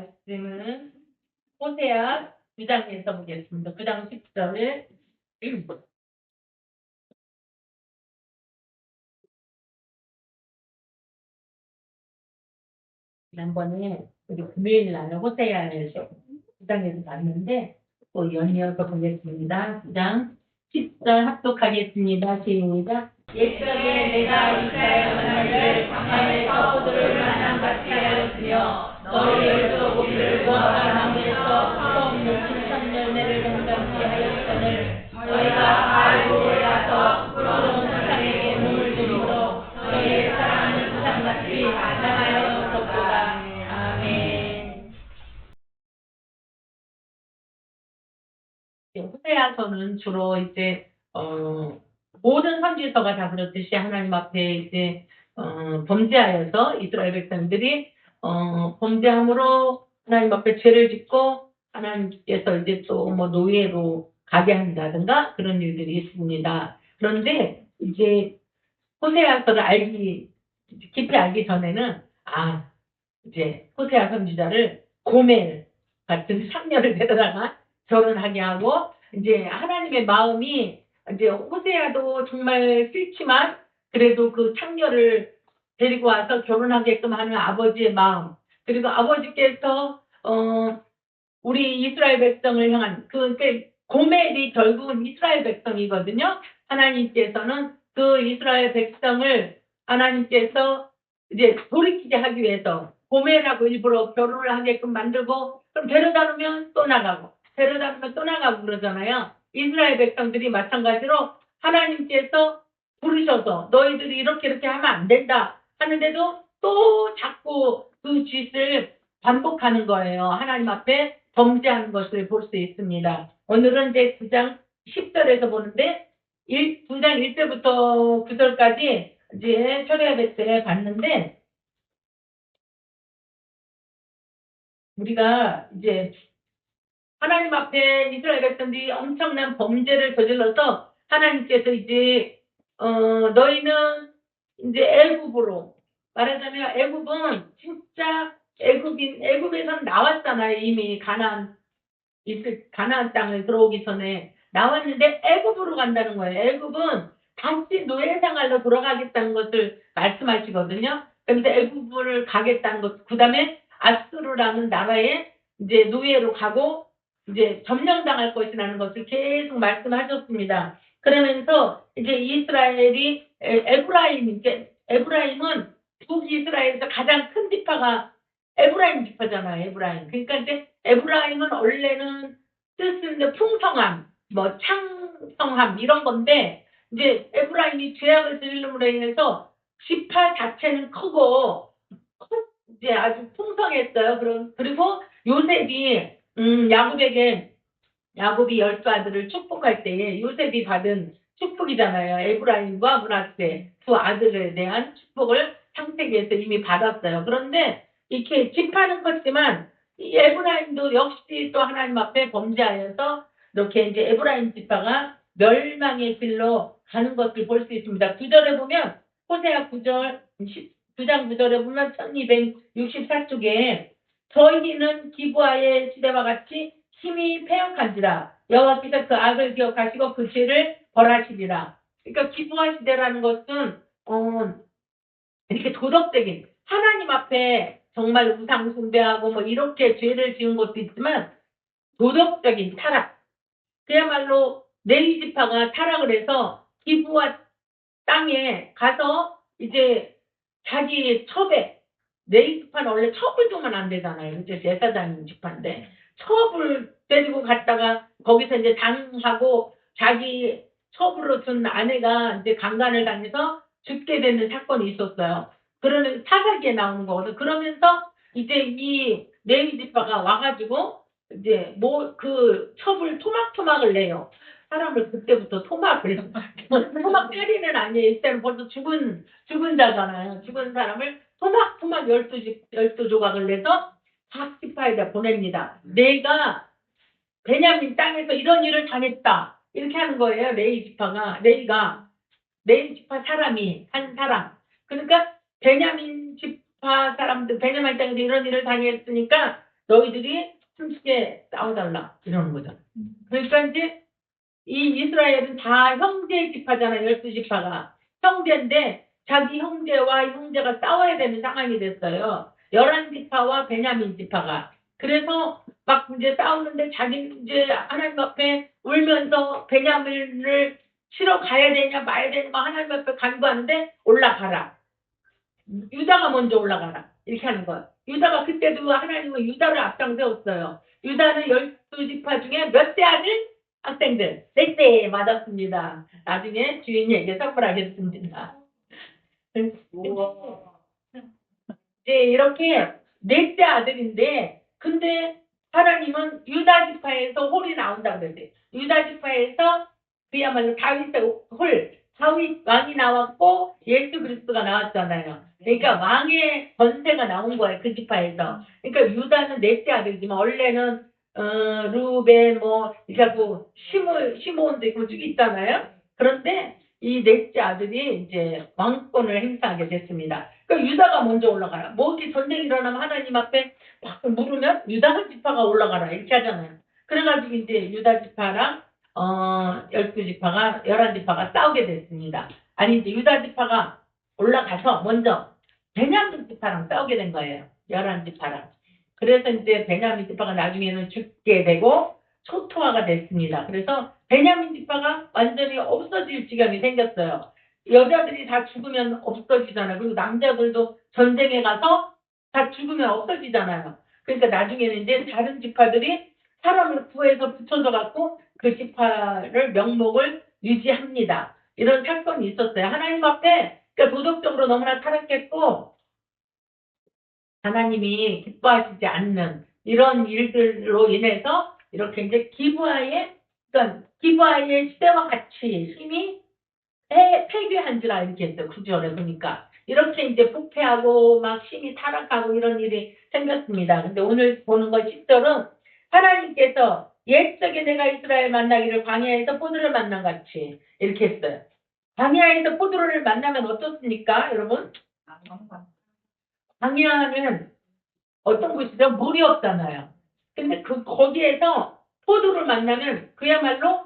말씀은 호세아 9장에서 보겠습니다. 9장 10절. 지난번에 우리 금요일 날 호세아에서 9장에서 봤는데 또 연이어서 보겠습니다. 9장 10절 합독하겠습니다. 시작. 옛적에 내가 이스라엘 하나님을 광야에서 포도를 만남같이 하였으며 너희 열두 고기를 무화과 나무에서 처음 놓친 천열매를 동감케 하였거늘 너희가 알고 올라서 부러운 세상에게 몸을 주므로 너희의 사랑하는 세상같이 사랑하였었도다. 아멘. 호세아서는 주로 이제 모든 선지서가 다 그렇듯이 하나님 앞에 이제 범죄하여서 이스라엘 백성들이 범죄함으로 하나님 앞에 죄를 짓고 하나님께서 이제 또 뭐 노예로 가게 한다든가 그런 일들이 있습니다. 그런데 이제 호세아서를 깊이 알기 전에는 이제 호세아 선지자를 고멜 같은 상녀를 데려다가 결혼하게 하고 이제 하나님의 마음이 이제 호세아도 정말 싫지만 그래도 그 상녀를 데리고 와서 결혼하게끔 하는 아버지의 마음, 그리고 아버지께서 우리 이스라엘 백성을 향한 그 고멜이 결국은 이스라엘 백성이거든요. 하나님께서는 그 이스라엘 백성을 하나님께서 이제 돌이키게 하기 위해서 고멜하고 일부러 결혼을 하게끔 만들고 그럼 데려다 놓으면 또 나가고 데려다 놓으면 또 나가고 그러잖아요. 이스라엘 백성들이 마찬가지로 하나님께서 부르셔서 너희들이 이렇게 하면 안 된다 하는데도 또 자꾸 그 짓을 반복하는 거예요. 하나님 앞에 범죄하는 것을 볼 수 있습니다. 오늘은 이제 9장 10절에서 보는데 9장 1절부터 9절까지 이제 철야배 때 봤는데 우리가 이제 하나님 앞에 이스라엘 백성들이 엄청난 범죄를 저질러서 하나님께서 이제 너희는 이제 애굽으로 말하자면 애굽은 진짜 애굽에서는 나왔잖아요. 이미 가나안 땅을 들어오기 전에 나왔는데 애굽으로 간다는 거예요. 애굽은 다시 노예 생활로 돌아가겠다는 것을 말씀하시거든요. 그런데 애굽을 가겠다는 것, 그 다음에 아수르라는 나라에 이제 노예로 가고 이제 점령당할 것이라는 것을 계속 말씀하셨습니다. 그러면서 이제 이스라엘이 에브라임은 북이스라엘에서 가장 큰 지파가 에브라임 지파잖아요. 에브라임. 그러니까 이제 에브라임은 원래는 뜻은 풍성함, 뭐 창성함 이런 건데 이제 에브라임이 죄악을 저질름으로 인해서 지파 자체는 크고 이제 아주 풍성했어요. 그리고 요셉이 야곱이 12아들을 축복할 때에 요셉이 받은 축복이잖아요. 에브라임과 므낫세 두 아들에 대한 축복을 창세기에서 이미 받았어요. 그런데 이렇게 지파는 컸지만 이 에브라임도 역시 또 하나님 앞에 범죄하여서 이렇게 이제 에브라임 지파가 멸망의 길로 가는 것을 볼 수 있습니다. 9절에 보면 호세아 9장 9절에 보면 1264쪽에 저희는 기브아의 시대와 같이 힘이 패역한지라 여호와께서 그 악을 기억하시고 그 죄를 벌하시리라. 그러니까 기브아 시대라는 것은 이렇게 도덕적인 하나님 앞에 정말 우상 숭배하고 뭐 이렇게 죄를 지은 것도 있지만 도덕적인 타락, 그야말로 레위 지파가 타락을 해서 기브아 땅에 가서 이제 자기 레위 지파는 원래 첩을 두면 안 되잖아요. 이제 제사장 지파인데 첩을 데리고 갔다가 거기서 이제 당하고 자기 첩으로 둔 아내가 이제 강간을 당해서 죽게 되는 사건이 있었어요. 그러면 사사기에 나오는 거거든. 그러면서 이제 이 레위 지파가 와가지고 이제 뭐 그 첩을 토막토막을 내요. 사람을 그때부터 토막을 토막 살인은 아니에요. 이때는 벌써 죽은 자잖아요. 죽은 사람을 토막 12조각을 내서 각 지파에다 보냅니다. 내가 베냐민 땅에서 이런 일을 당했다. 이렇게 하는 거예요. 레위 지파 사람이 한 사람. 그러니까 베냐민 지파 사람들, 베냐민 땅에서 이런 일을 당했으니까 너희들이 함께 싸워달라 이러는 거죠. 그러니까 이제 이 이스라엘은 다 형제 지파잖아요. 12지파가 형제인데 자기 형제와 형제가 싸워야 되는 상황이 됐어요. 11지파와 베냐민 지파가. 그래서 막 이제 싸우는데 자기 이제 하나님 앞에 울면서 베냐민을 치러 가야 되냐 마야 되냐 하나님 앞에 간구하는데 올라가라. 유다가 먼저 올라가라. 이렇게 하는 거예요. 유다가 그때도 하나님은 유다를 앞장세웠어요. 유다는 12지파 중에 몇 대 아들? 학생들. 넷대 맞았습니다. 나중에 주인에게 선물하겠습니다. 이제 이렇게 넷째 아들인데 근데 하나님은 유다 지파에서 홀이 나온다고 그랬어요. 유다 지파에서 그야말로 다윗의 홀, 다윗 왕이 나왔고 예수 그리스도가 나왔잖아요. 그러니까 왕의 권세가 나온 거예요. 그 지파에서. 그러니까 유다는 넷째 아들이지만 원래는 루벤 이렇게 시몬도 있고 쭉 있잖아요. 그런데 이 넷째 아들이 이제 왕권을 행사하게 됐습니다. 그러니까 유다가 먼저 올라가라. 뭐 이렇게 전쟁이 일어나면 하나님 앞에 막 물으면 유다 지파가 올라가라 이렇게 하잖아요. 그래가지고 이제 유다 지파랑 12지파가 11지파가 싸우게 됐습니다. 아니 이제 유다 지파가 올라가서 먼저 베냐민 지파랑 싸우게 된 거예요. 11지파랑. 그래서 이제 베냐민 지파가 나중에는 죽게 되고 초토화가 됐습니다. 그래서 베냐민 지파가 완전히 없어질 지경이 생겼어요. 여자들이 다 죽으면 없어지잖아요. 그리고 남자들도 전쟁에 가서 다 죽으면 없어지잖아요. 그러니까 나중에는 이제 다른 지파들이 사람을 구해서 붙여서 갖고 그 지파를 명목을 유지합니다. 이런 사건이 있었어요. 하나님 앞에 그러니까 도덕적으로 너무나 타락했고 하나님이 기뻐하시지 않는 이런 일들로 인해서 이렇게 이제 그러니까 기브아의 시대와 같이 힘이 폐괴한지라 이렇게 했어요. 9절에 보니까. 이렇게 이제 부패하고 막 힘이 타락하고 이런 일이 생겼습니다. 근데 오늘 보는 것 10절은 하나님께서 옛적에 내가 이스라엘 만나기를 광야에서 포도를 만난 같이 이렇게 했어요. 광야에서 포도를 만나면 어떻습니까, 여러분? 광야는 어떤 곳이죠? 물이 없잖아요. 근데 거기에서 포도를 만나면 그야말로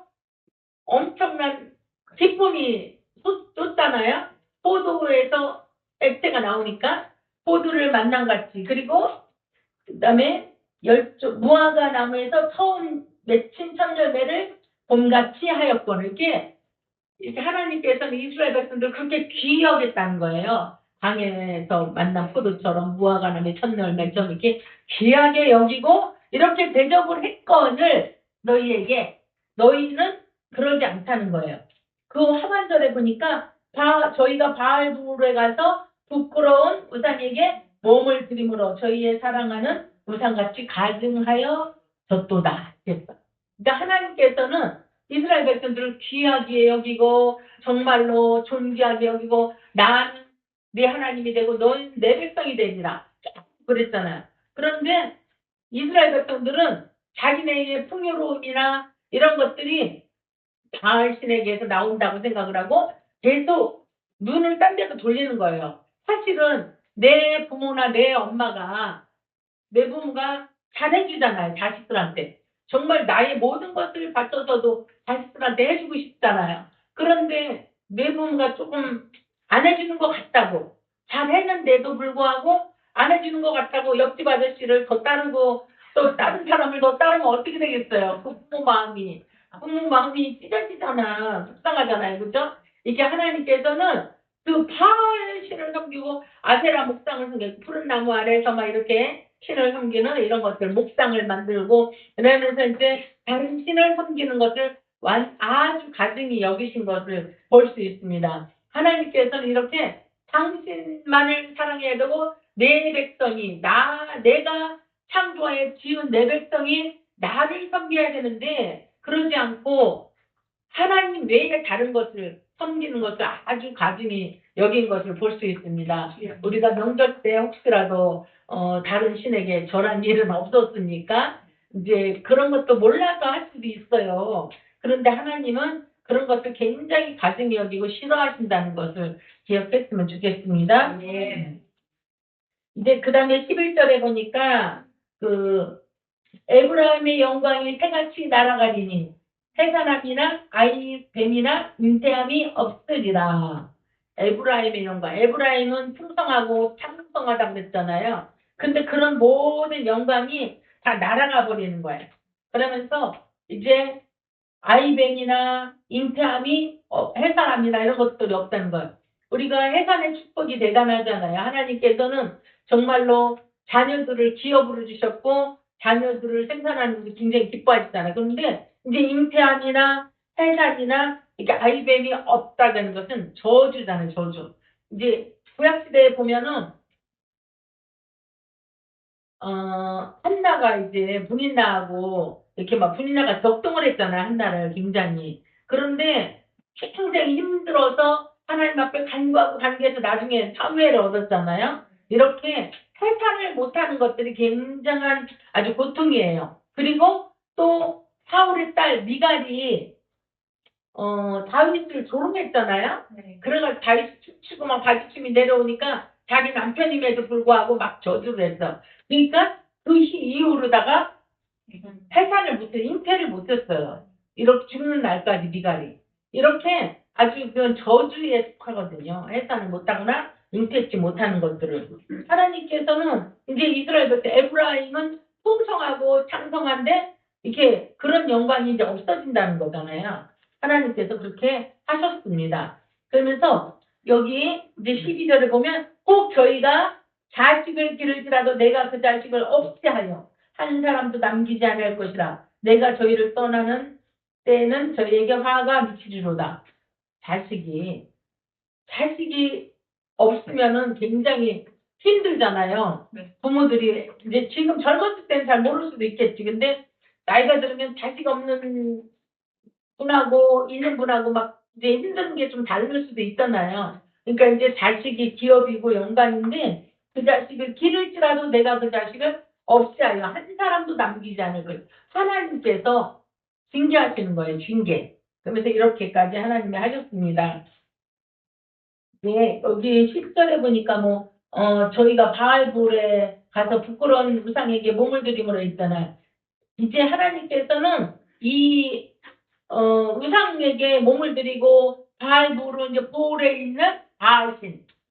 엄청난 기쁨이 쏟잖아요. 포도에서 액체가 나오니까 포도를 만난 같이. 그리고 그다음에 무화과 나무에서 처음 맺힌 천열매를 봄같이 하였거늘. 이렇게 하나님께서는 이스라엘 백성들 그렇게 귀히 여겼다는 거예요. 강에서 만난 포도처럼 무화과 나무의 첫열매처럼 이렇게 귀하게 여기고 이렇게 대접을 했거늘 너희는 그러지 않다는 거예요. 그 하반절에 보니까 저희가 바알부에 가서 부끄러운 우상에게 몸을 드림으로 저희의 사랑하는 우상같이 가증하여 졌도다. 그러니까 하나님께서는 이스라엘 백성들을 귀하게 여기고 정말로 존귀하게 여기고 나는 네 하나님이 되고 너는 내 백성이 되리라 그랬잖아요. 그런데 이스라엘 백성들은 자기네의 풍요로움이나 이런 것들이 바알 신에게서 나온다고 생각을 하고 계속 눈을 딴 데로 돌리는 거예요. 사실은 내 부모가 잘해주잖아요. 자식들한테. 정말 나의 모든 것을 바쳐서도 자식들한테 해주고 싶잖아요. 그런데 내 부모가 조금 안 해주는 것 같다고 잘했는데도 불구하고 안 해주는 것 같다고 옆집 아저씨를 더 따르고 또 다른 사람을 더 따르면 어떻게 되겠어요? 그 부모 마음이 찢어지잖아. 속상하잖아요. 그죠? 이게 하나님께서는 그 바알 신을 섬기고 아세라 목상을 섬기고 푸른 나무 아래에서 막 이렇게 신을 섬기는 이런 것들 목상을 만들고 그러면서 이제 다른 신을 섬기는 것을 아주 가증히 여기신 것을 볼 수 있습니다. 하나님께서는 이렇게 당신만을 사랑해야 되고 내 백성이 내가 창조하여 지은 내 백성이 나를 섬겨야 되는데 그러지 않고 하나님 외에 다른 것을 섬기는 것을 아주 가증히 여긴 것을 볼 수 있습니다. 우리가 명절 때 혹시라도 다른 신에게 절한 일은 없었습니까? 이제 그런 것도 몰라서 할 수도 있어요. 그런데 하나님은 그런 것을 굉장히 가증히 여기고 싫어하신다는 것을 기억했으면 좋겠습니다. 이제 그 다음에 11절에 보니까 그 에브라임의 영광이 새같이 날아가리니 해산함이나 아이 뱀이나 잉태함이 없으리라. 에브라임의 영광. 에브라임은 풍성하고 창성하다고 그랬잖아요. 근데 그런 모든 영광이 다 날아가 버리는 거예요. 그러면서 이제 아이뱅이나 잉태함이 해산함이나 이런 것들이 없다는 거예요. 우리가 해산의 축복이 대단하잖아요. 하나님께서는 정말로 자녀들을 기업으로 주셨고 자녀들을 생산하는 게 굉장히 기뻐하시잖아요. 그런데 이제 잉태함이나 해산이나 이게 아이뱀이 없다는 것은 저주잖아요. 저주. 이제 구약시대에 보면은 한나가 이제 분인나하고 이렇게 막 분인나가 격동을 했잖아요. 한나를 굉장히. 그런데 굉장히 힘들어서 하나님 앞에 간구하고 간구해서 나중에 사무엘을 얻었잖아요. 이렇게 해산을 못하는 것들이 굉장한 아주 고통이에요. 그리고 또 사울의 딸 미갈이 다윗을 조롱했잖아요. 네. 그래서 다윗이 춤추고 막 바지춤이 내려오니까 자기 남편임에도 불구하고 막 저주를 했어. 그러니까 그 이후로다가 해산을 못해, 잉태를 못했어요. 이렇게 죽는 날까지 미갈이. 이렇게 아주 그런 저주에 속하거든요. 해산을 못하거나 잉태치 못하는 것들을. 하나님께서는 이제 이스라엘 백성 에브라임은 풍성하고 창성한데 이렇게 그런 영광이 이제 없어진다는 거잖아요. 하나님께서 그렇게 하셨습니다. 그러면서 여기 이제 12절에 보면 꼭 저희가 자식을 기를지라도 내가 그 자식을 없이 하여 한 사람도 남기지 않을 것이라. 내가 저희를 떠나는 때에는 저희에게 화가 미치리로다. 자식이 없으면은 굉장히 힘들잖아요. 네. 부모들이 이제 지금 젊었을 때는 잘 모를 수도 있겠지. 근데 나이가 들으면 자식 없는 분하고 있는 분하고 막 이제 힘든 게 좀 다를 수도 있잖아요. 그러니까 이제 자식이 기업이고 영광인데 그 자식을 기를지라도 내가 그 자식을 없이 하여 한 사람도 남기지 않을 것. 하나님께서 징계하시는 거예요. 징계. 그러면서 이렇게까지 하나님이 하셨습니다. 네, 여기 10절에 보니까 저희가 바알볼에 가서 부끄러운 우상에게 몸을 드림으로 했잖아요. 이제 하나님께서는 이 우상에게 몸을 드리고 바알볼은 이제 볼에 있는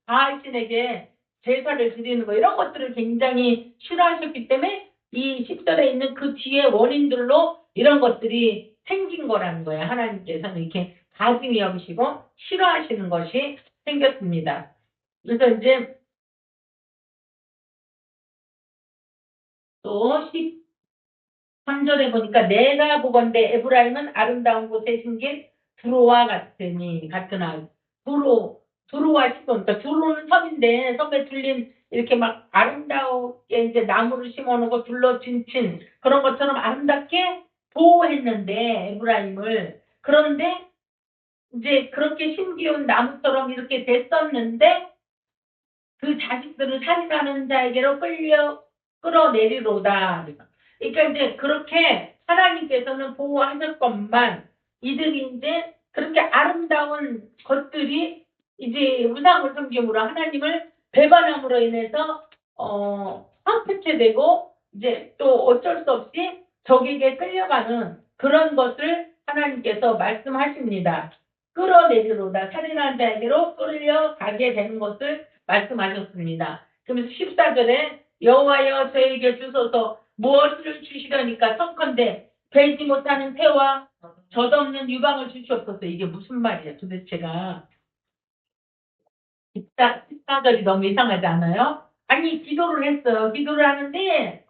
바알신에게 제사를 드리는 거 이런 것들을 굉장히 싫어하셨기 때문에 이 10절에 있는 그 뒤에 원인들로 이런 것들이 생긴 거라는 거예요. 하나님께서는 이렇게 가증히 여기시고 싫어하시는 것이 생겼습니다. 그래서 이제 또 13절에 보니까 내가 보건대 에브라임은 아름다운 곳에 심긴 두로와 같으나 두로와 시돈, 그러니까 두로는 섬인데 섬에 둘린 이렇게 막 아름다우게 이제 나무를 심어놓고 둘러진 그런 것처럼 아름답게 보호했는데 에브라임을 그런데 이제 그렇게 심기운 나무처럼 이렇게 됐었는데 그 자식들을 살인하는 자에게로 끌어내리로다. 그러니까 이제 그렇게 하나님께서는 보호하셨건만 이들이 이제 그렇게 아름다운 것들이 이제 우상을 섬김으로 하나님을 배반함으로 인해서 황폐케 되고 이제 또 어쩔 수 없이 적에게 끌려가는 그런 것을 하나님께서 말씀하십니다. 끌어내리로다. 살인한 자에게로 끌려가게 되는 것을 말씀하셨습니다. 그러면서 14절에 여호와여 저에게 주소서 무엇을 주시려니까 성컨대 베지 못하는 태와 젖없는 유방을 주시옵소서. 이게 무슨 말이야 도대체가. 14절이 너무 이상하지 않아요? 아니 기도를 했어요. 기도를 하는데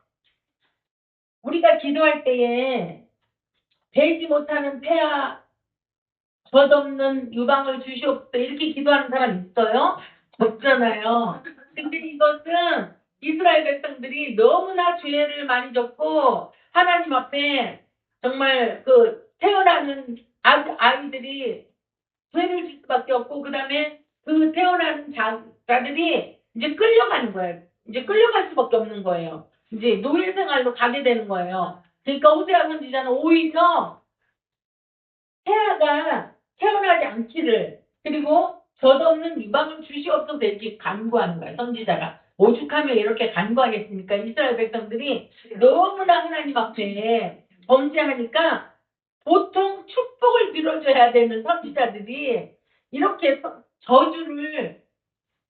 우리가 기도할 때에 베지 못하는 태와 젖없는 유방을 주시옵소서 이렇게 기도하는 사람 있어요? 없잖아요. 근데 이것은 이스라엘 백성들이 너무나 죄를 많이 졌고 하나님 앞에 정말 그 태어나는 아이들이 죄를 질 수밖에 없고 그다음에 그 태어나는 자들이 이제 끌려가는 거예요. 이제 끌려갈 수밖에 없는 거예요. 이제 노예 생활로 가게 되는 거예요. 그러니까 호세아 선지자는 오히려 태아가 태어나지 않기를 그리고 젖없는 유방을 주시옵소서 이렇게 간구하는 거예요. 선지자가. 오죽하면 이렇게 간구하겠습니까? 이스라엘 백성들이 너무나 하나님 앞에 범죄하니까 보통 축복을 빌어줘야 되는 선지자들이 이렇게 저주를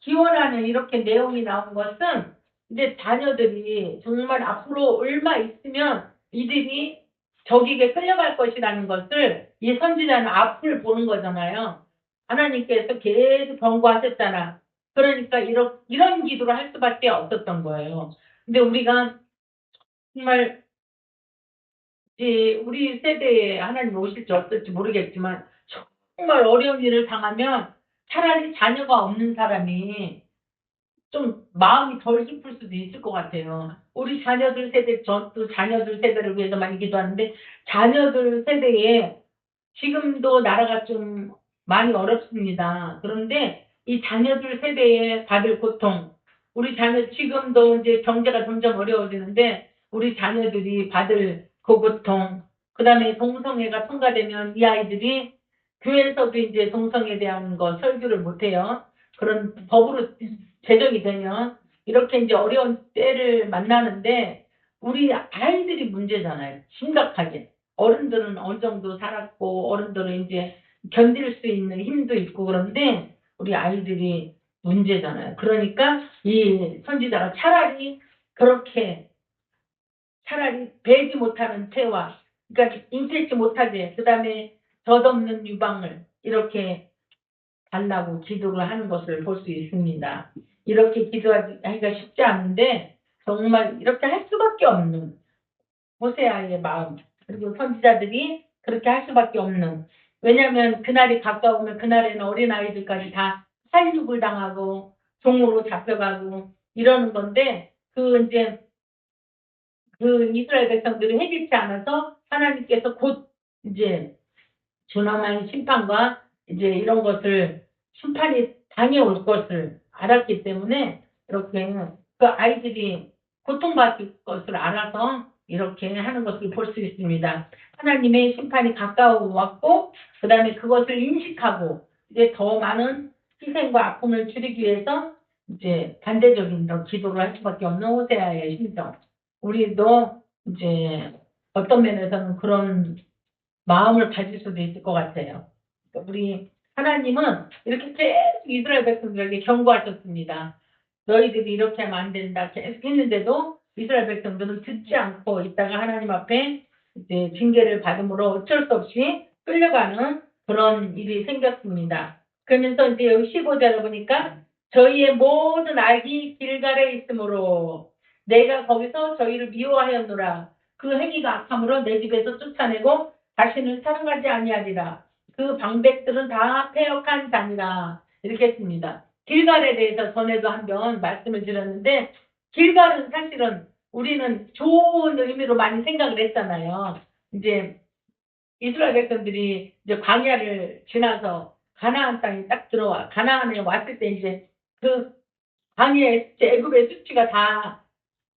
기원하는 이렇게 내용이 나온 것은 이제 자녀들이 정말 앞으로 얼마 있으면 이들이 적에게 끌려갈 것이라는 것을 이 선지자는 앞을 보는 거잖아요. 하나님께서 계속 경고하셨잖아. 그러니까 이런 기도를 할 수밖에 없었던 거예요. 근데 우리가 정말 이제 우리 세대에 하나님 오실지 어떨지 모르겠지만 정말 어려운 일을 당하면 차라리 자녀가 없는 사람이 좀 마음이 덜 슬플 수도 있을 것 같아요. 우리 자녀들 세대, 저도 자녀들 세대를 위해서 많이 기도하는데, 자녀들 세대에 지금도 나라가 좀 많이 어렵습니다. 그런데 이 자녀들 세대에 받을 고통, 우리 자녀, 지금도 이제 경제가 점점 어려워지는데, 우리 자녀들이 받을 그 고통, 그 다음에 동성애가 통과되면 이 아이들이 교회에서도 이제 동성애에 대한 거 설교를 못해요. 그런 법으로 제정이 되면 이렇게 이제 어려운 때를 만나는데 우리 아이들이 문제잖아요. 심각하게. 어른들은 어느 정도 살았고 어른들은 이제 견딜 수 있는 힘도 있고 그런데 우리 아이들이 문제잖아요. 그러니까 이 선지자가 차라리 배지 못하는 태와 그러니까 잉태치 못하게 그다음에 젖없는 유방을 이렇게 달라고 기도를 하는 것을 볼 수 있습니다. 이렇게 기도하기가 쉽지 않은데 정말 이렇게 할 수밖에 없는 호세아의 마음 그리고 선지자들이 그렇게 할 수밖에 없는 왜냐하면 그날이 가까우면 그날에는 어린아이들까지 다 살육을 당하고 종으로 잡혀가고 이러는 건데 이제 그 이스라엘 백성들이 해결치 않아서 하나님께서 곧 이제 준엄한 심판과 이제 이런 것을 심판이 당해올 것을 알았기 때문에 이렇게 그 아이들이 고통받을 것을 알아서 이렇게 하는 것을 볼 수 있습니다. 하나님의 심판이 가까워 왔고 그 다음에 그것을 인식하고 이제 더 많은 희생과 아픔을 줄이기 위해서 이제 반대적인 기도를 할 수밖에 없는 호세아의 심정. 우리도 이제 어떤 면에서는 그런 마음을 가질 수도 있을 것 같아요. 그러니까 우리 하나님은 이렇게 계속 이스라엘 백성들에게 경고하셨습니다. 너희들이 이렇게 하면 안 된다. 계속 했는데도 이스라엘 백성들은 듣지 않고 있다가 하나님 앞에 이제 징계를 받음으로 어쩔 수 없이 끌려가는 그런 일이 생겼습니다. 그러면서 이제 여기 15절을 보니까 저희의 모든 악이 길갈에 있으므로 내가 거기서 저희를 미워하였노라. 그 행위가 악함으로 내 집에서 쫓아내고 다시는 사랑하지 아니하리라. 그 방백들은 다 패역한 자니라. 이렇게 했습니다. 길갈에 대해서 전에도 한번 말씀을 드렸는데 길갈은 사실은 우리는 좋은 의미로 많이 생각을 했잖아요. 이제 이스라엘 백성들이 이제 광야를 지나서 가나안 땅에 딱 들어와 가나안에 왔을 때 이제 그 광야의 애굽의 수치가 다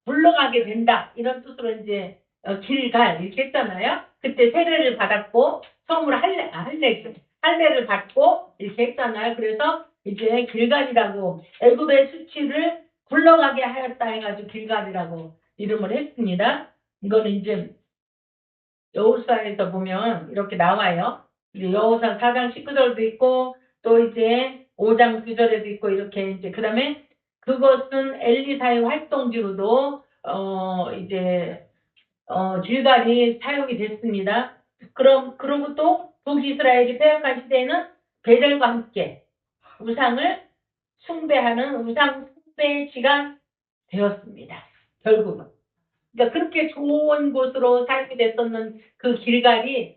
물러가게 된다. 이런 뜻으로 이제 길갈 이렇게 했잖아요. 그때 세례를 받았고 처음으로 할례를 받고 이렇게 했잖아요. 그래서 이제 길갈이라고 애굽의 수치를 굴러가게 하였다 해가지고 길갈이라고 이름을 했습니다. 이거는 이제 여호수아에서 보면 이렇게 나와요. 이제 여호수아 4장 19절도 있고 또 이제 5장 9절에도 있고 이렇게 이제 그다음에 그것은 엘리사의 활동지로도 이제 길갈이 사용이 됐습니다. 그러고 또 북이스라엘이 패역한 시대에는 베델과 함께 우상을 숭배하는 우상 숭배지가 되었습니다. 결국은. 그러니까 그렇게 좋은 곳으로 살게 됐었는 그 길갈이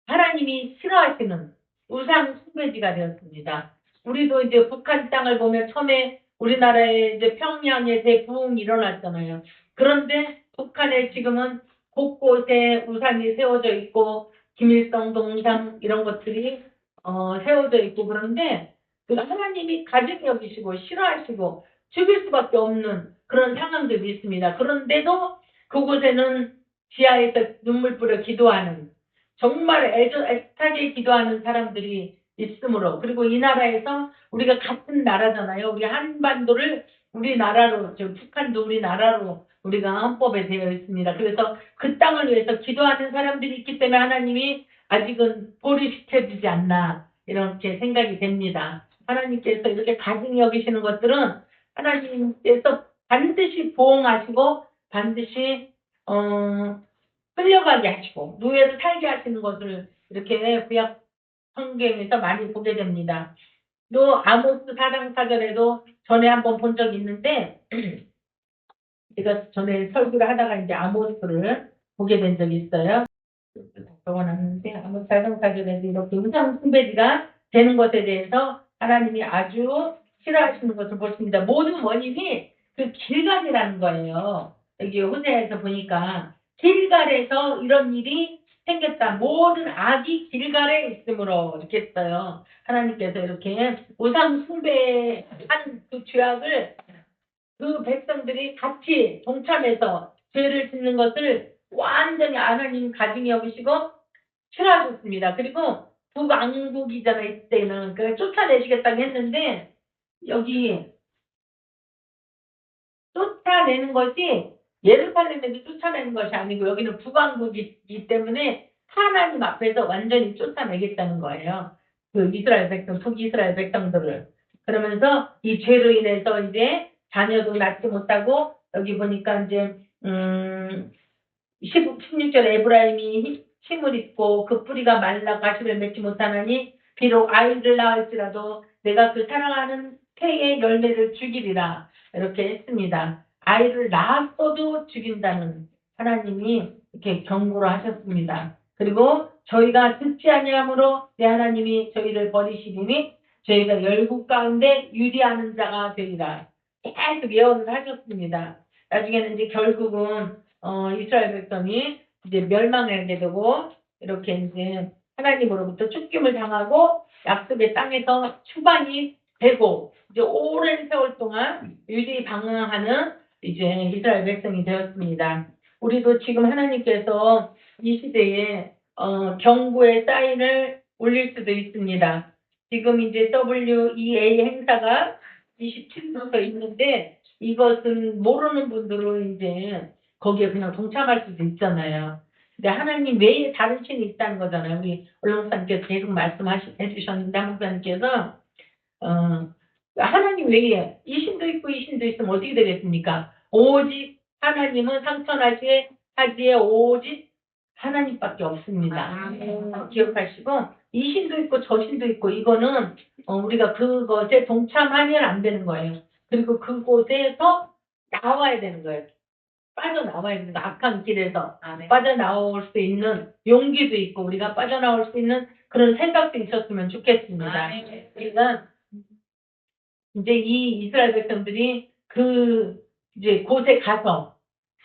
하나님이 싫어하시는 우상 숭배지가 되었습니다. 우리도 이제 북한 땅을 보면 처음에 우리나라에 이제 평양에 대부흥이 일어났잖아요. 그런데 북한에 지금은 곳곳에 우상이 세워져 있고 김일성 동상 이런 것들이 세워져 있고 그런데 그 하나님이 가증 여기시고 싫어하시고 죽일 수밖에 없는 그런 상황들이 있습니다. 그런데도 그곳에는 지하에서 눈물 뿌려 기도하는 정말 애타게 기도하는 사람들이 있으므로 그리고 이 나라에서 우리가 같은 나라잖아요. 우리 한반도를 우리나라로, 저 북한도 우리나라로 우리가 헌법에 되어 있습니다. 그래서 그 땅을 위해서 기도하는 사람들이 있기 때문에 하나님이 아직은 보류시켜주지 않나 이렇게 생각이 됩니다. 하나님께서 이렇게 가증히 여기시는 것들은 하나님께서 반드시 보응하시고 반드시 끌려가게 하시고 노예를 살게 하시는 것을 이렇게 구약 성경에서 많이 보게 됩니다. 또 아모스 4장 4절에도 전에 한번 본 적이 있는데 제가 전에 설교를 하다가 이제 아모스를 보게 된 적이 있어요. 적어놨는데 아모스 4장 4절에도 이렇게 우상 숭배지가 되는 것에 대해서 하나님이 아주 싫어하시는 것을 보십니다. 모든 원인이 그 길갈이라는 거예요. 여기 호세아에서 보니까 길갈에서 이런 일이 생겼다. 모든 악이 길갈에 있으므로 이렇게 했어요. 하나님께서 이렇게 우상 숭배한 그 죄악을 그 백성들이 같이 동참해서 죄를 짓는 것을 완전히 하나님 가증히 여기시고 싫어하셨습니다. 그리고 북왕국이잖아요. 이때는 그 쫓아내시겠다고 했는데 여기 쫓아내는 것이 예루살렘에서 쫓아내는 것이 아니고 여기는 북왕국이기 때문에 하나님 앞에서 완전히 쫓아내겠다는 거예요. 그 이스라엘 백성, 북이스라엘 백성들을. 그러면서 이 죄로 인해서 이제 자녀도 낳지 못하고 여기 보니까 이제 16절 에브라임이 힘을 입고 그 뿌리가 말라 가시를 맺지 못하나니 비록 아이를 낳을지라도 내가 그 사랑하는 태의 열매를 죽이리라 이렇게 했습니다. 아이를 낳았어도 죽인다는 하나님이 이렇게 경고를 하셨습니다. 그리고 저희가 듣지 아니함으로 내 하나님이 저희를 버리시리니 저희가 열국 가운데 유리하는 자가 되리라 계속 예언을 하셨습니다. 나중에는 이제 결국은 이스라엘 백성이 이제 멸망하게 되고 이렇게 이제 하나님으로부터 쫓김을 당하고 약속의 땅에서 추방이 되고 이제 오랜 세월 동안 유리 방황하는 이제 이스라엘 백성이 되었습니다. 우리도 지금 하나님께서 이 시대에 경고의 사인을 올릴 수도 있습니다. 지금 이제 WEA 행사가 27도서 있는데 이것은 모르는 분들은 이제 거기에 그냥 동참할 수도 있잖아요. 근데 하나님 외에 다른 신이 있다는 거잖아요. 우리 얼렁사님께서 계속 말씀해 주셨는데 한 목사님께서 하나님 외에 이 신도 있고 이 신도 있으면 어떻게 되겠습니까? 오직 하나님은 상천하시에 하지에 오직 하나님밖에 없습니다. 기억하시고 이 신도 있고 저 신도 있고 이거는 우리가 그것에 동참하면 안 되는 거예요. 그리고 그곳에서 나와야 되는 거예요. 빠져나와야 되는 거예요. 악한 길에서 빠져나올 수 있는 용기도 있고 우리가 빠져나올 수 있는 그런 생각도 있었으면 좋겠습니다. 그러니까 이제 이 이스라엘 백성들이 그 이제 곳에 가서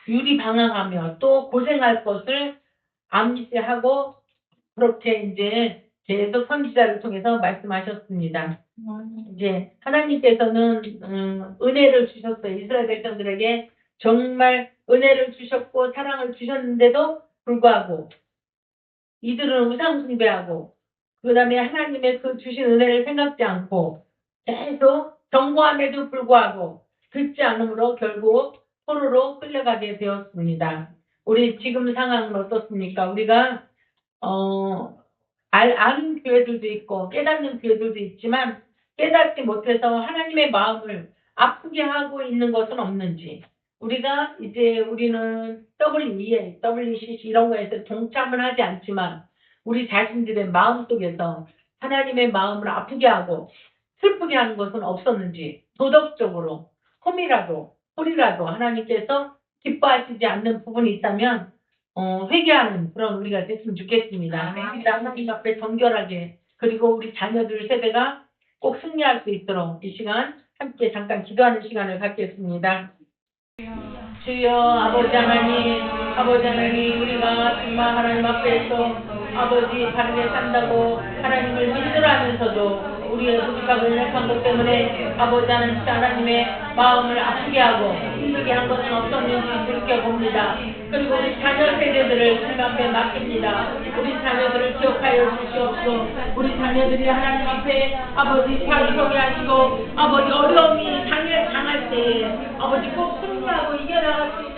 유리 방황하며 또 고생할 것을 암시하고 그렇게 이제 계속 선지자를 통해서 말씀하셨습니다. 이제 하나님께서는 은혜를 주셨어요. 이스라엘 백성들에게 정말 은혜를 주셨고 사랑을 주셨는데도 불구하고 이들은 우상 숭배하고 그다음에 하나님의 그 주신 은혜를 생각지 않고 계속 경고함에도 불구하고 듣지 않으므로 결국 포로로 끌려가게 되었습니다. 우리 지금 상황은 어떻습니까? 우리가 아는 교회들도 있고 깨닫는 교회들도 있지만 깨닫지 못해서 하나님의 마음을 아프게 하고 있는 것은 없는지 우리가 이제 우리는 WEA, WCC 이런 거에서 동참을 하지 않지만 우리 자신들의 마음속에서 하나님의 마음을 아프게 하고 슬프게 하는 것은 없었는지 도덕적으로 홀이라도 하나님께서 기뻐하시지 않는 부분이 있다면 회개하는 그런 우리가 됐으면 좋겠습니다. 하나님 앞에 정결하게 그리고 우리 자녀들 세대가 꼭 승리할 수 있도록 이 시간 함께 잠깐 기도하는 시간을 갖겠습니다. 주여 아버지 하나님 우리가 정말 하나님 앞에서 아버지 바르게 산다고 하나님을 믿으라면서도 우리의 부족하고 연약한 것 때문에 아버지 하나님의 마음을 아프게 하고 힘들게 한 것은 없었는지 돌이켜봅니다. 그리고 우리 자녀 세대들을 주님 앞에 맡깁니다. 우리 자녀들을 기억하여 주시옵소서. 우리 자녀들이 하나님 앞에 아버지 잘 서게 하시고 아버지 어려움이 당할 때 아버지 꼭 승리하고 이겨나갈 수